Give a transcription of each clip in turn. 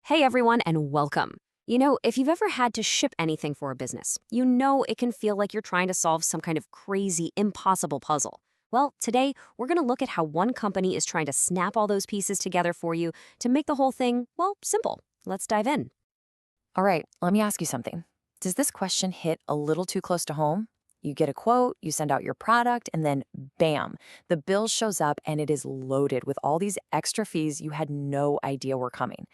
Hey everyone, and welcome. If you've ever had to ship anything for a business, you know it can feel like you're trying to solve some kind of crazy, impossible puzzle. Well, today we're going to look at how one company is trying to snap all those pieces together for you to make the whole thing, well, simple. Let's dive in. All right, let me ask you something. Does this question hit a little too close to home? You get a quote, you send out your product, and then bam, the bill shows up and it is loaded with all these extra fees you had no idea were coming.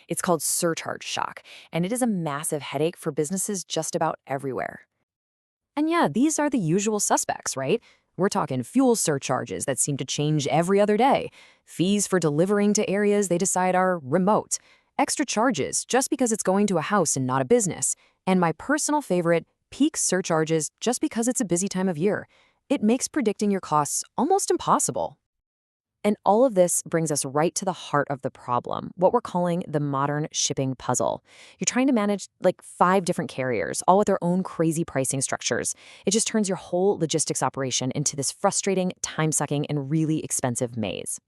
It's called surcharge shock, and it is a massive headache for businesses just about everywhere. And yeah, these are the usual suspects, right? We're talking fuel surcharges that seem to change every other day, fees for delivering to areas they decide are remote, extra charges just because it's going to a house and not a business, and my personal favorite, peak surcharges just because it's a busy time of year. It makes predicting your costs almost impossible. And all of this brings us right to the heart of the problem, what we're calling the modern shipping puzzle. You're trying to manage like 5 different carriers, all with their own crazy pricing structures. It just turns your whole logistics operation into this frustrating, time-sucking, and really expensive maze.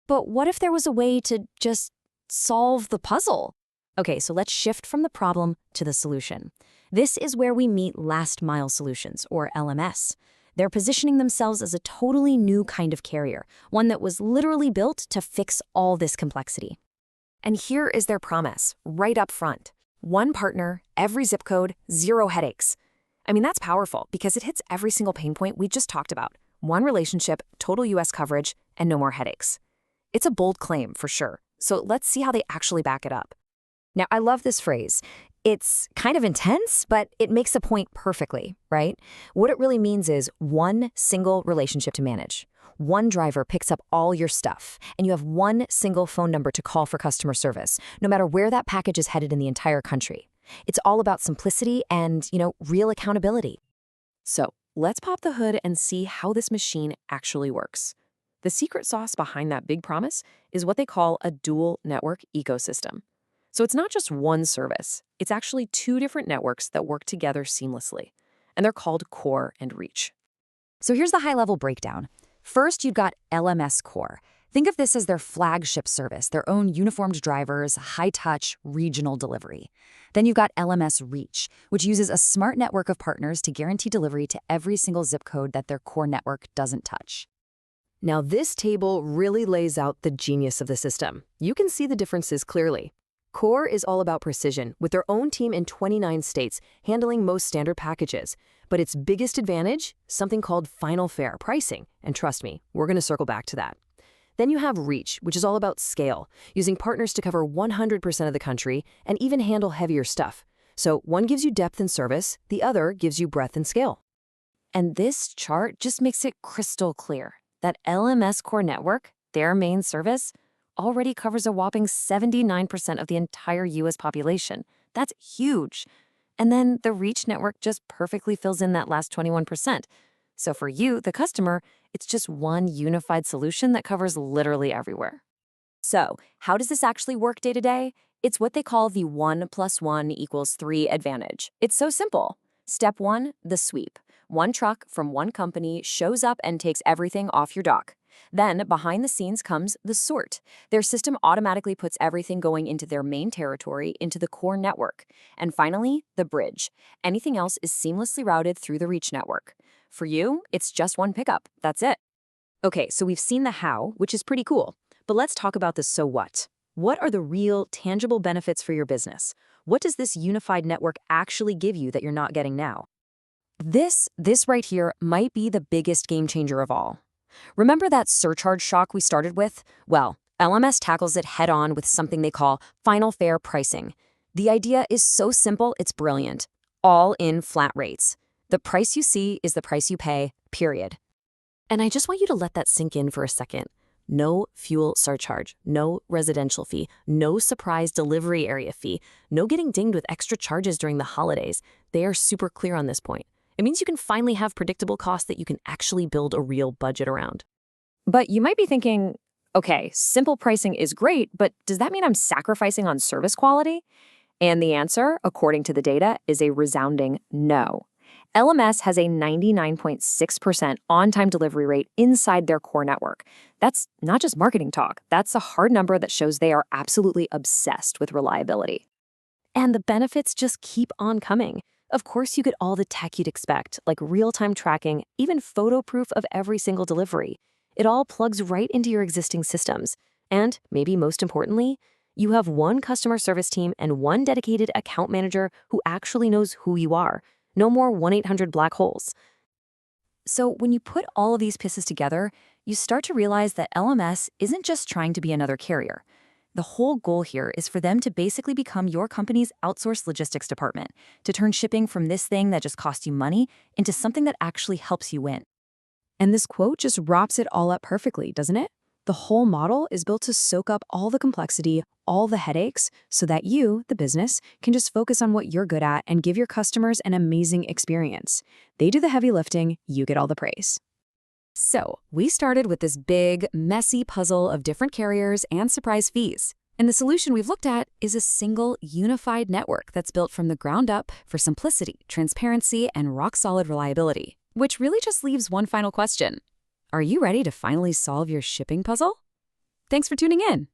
But what if there was a way to just solve the puzzle? Okay, so let's shift from the problem to the solution. This is where we meet last mile solutions, or LMS. They're positioning themselves as a totally new kind of carrier, one that was literally built to fix all this complexity. And here is their promise, right up front. One partner, every zip code, 0 headaches. I mean, that's powerful because it hits every single pain point we just talked about. One relationship, total US coverage, and no more headaches. It's a bold claim, for sure. So let's see how they actually back it up. Now, I love this phrase. It's kind of intense, but it makes the point perfectly, right? What it really means is one single relationship to manage. One driver picks up all your stuff, and you have one single phone number to call for customer service, no matter where that package is headed in the entire country. It's all about simplicity and, real accountability. So let's pop the hood and see how this machine actually works. The secret sauce behind that big promise is what they call a dual network ecosystem. So it's not just one service, it's actually 2 different networks that work together seamlessly, and they're called Core and Reach. So here's the high-level breakdown. First, you've got LMS Core. Think of this as their flagship service, their own uniformed drivers, high-touch, regional delivery. Then you've got LMS Reach, which uses a smart network of partners to guarantee delivery to every single zip code that their core network doesn't touch. Now, this table really lays out the genius of the system. You can see the differences clearly. Core is all about precision, with their own team in 29 states handling most standard packages. But its biggest advantage? Something called final fare pricing. And trust me, we're going to circle back to that. Then you have Reach, which is all about scale, using partners to cover 100% of the country and even handle heavier stuff. So one gives you depth and service, the other gives you breadth and scale. And this chart just makes it crystal clear that LMS Core Network, their main service, already covers a whopping 79% of the entire US population. That's huge. And then the Reach network just perfectly fills in that last 21%. So for you, the customer, it's just one unified solution that covers literally everywhere. So how does this actually work day to day? It's what they call the 1 + 1 = 3 advantage. It's so simple. Step 1, the sweep. One truck from one company shows up and takes everything off your dock. Then, behind the scenes comes the sort. Their system automatically puts everything going into their main territory into the core network. And finally, the bridge. Anything else is seamlessly routed through the Reach network. For you, it's just one pickup. That's it. Okay, so we've seen the how, which is pretty cool. But let's talk about the so what. What are the real, tangible benefits for your business? What does this unified network actually give you that you're not getting now? This right here might be the biggest game changer of all. Remember that surcharge shock we started with? Well, LMS tackles it head-on with something they call final fare pricing. The idea is so simple, it's brilliant. All in flat rates. The price you see is the price you pay, period. And I just want you to let that sink in for a second. No fuel surcharge, no residential fee, no surprise delivery area fee, no getting dinged with extra charges during the holidays. They are super clear on this point. It means you can finally have predictable costs that you can actually build a real budget around. But you might be thinking, okay, simple pricing is great, but does that mean I'm sacrificing on service quality? And the answer, according to the data, is a resounding no. LMS has a 99.6% on-time delivery rate inside their core network. That's not just marketing talk. That's a hard number that shows they are absolutely obsessed with reliability. And the benefits just keep on coming. Of course, you get all the tech you'd expect, like real-time tracking, even photo proof of every single delivery. It all plugs right into your existing systems. And maybe most importantly, you have one customer service team and one dedicated account manager who actually knows who you are. No more 1-800 black holes. So when you put all of these pieces together, you start to realize that LMS isn't just trying to be another carrier. The whole goal here is for them to basically become your company's outsourced logistics department, to turn shipping from this thing that just costs you money into something that actually helps you win. And this quote just wraps it all up perfectly, doesn't it? The whole model is built to soak up all the complexity, all the headaches, so that you, the business, can just focus on what you're good at and give your customers an amazing experience. They do the heavy lifting, you get all the praise. So, we started with this big, messy puzzle of different carriers and surprise fees. And the solution we've looked at is a single, unified network that's built from the ground up for simplicity, transparency, and rock-solid reliability. Which really just leaves one final question. Are you ready to finally solve your shipping puzzle? Thanks for tuning in.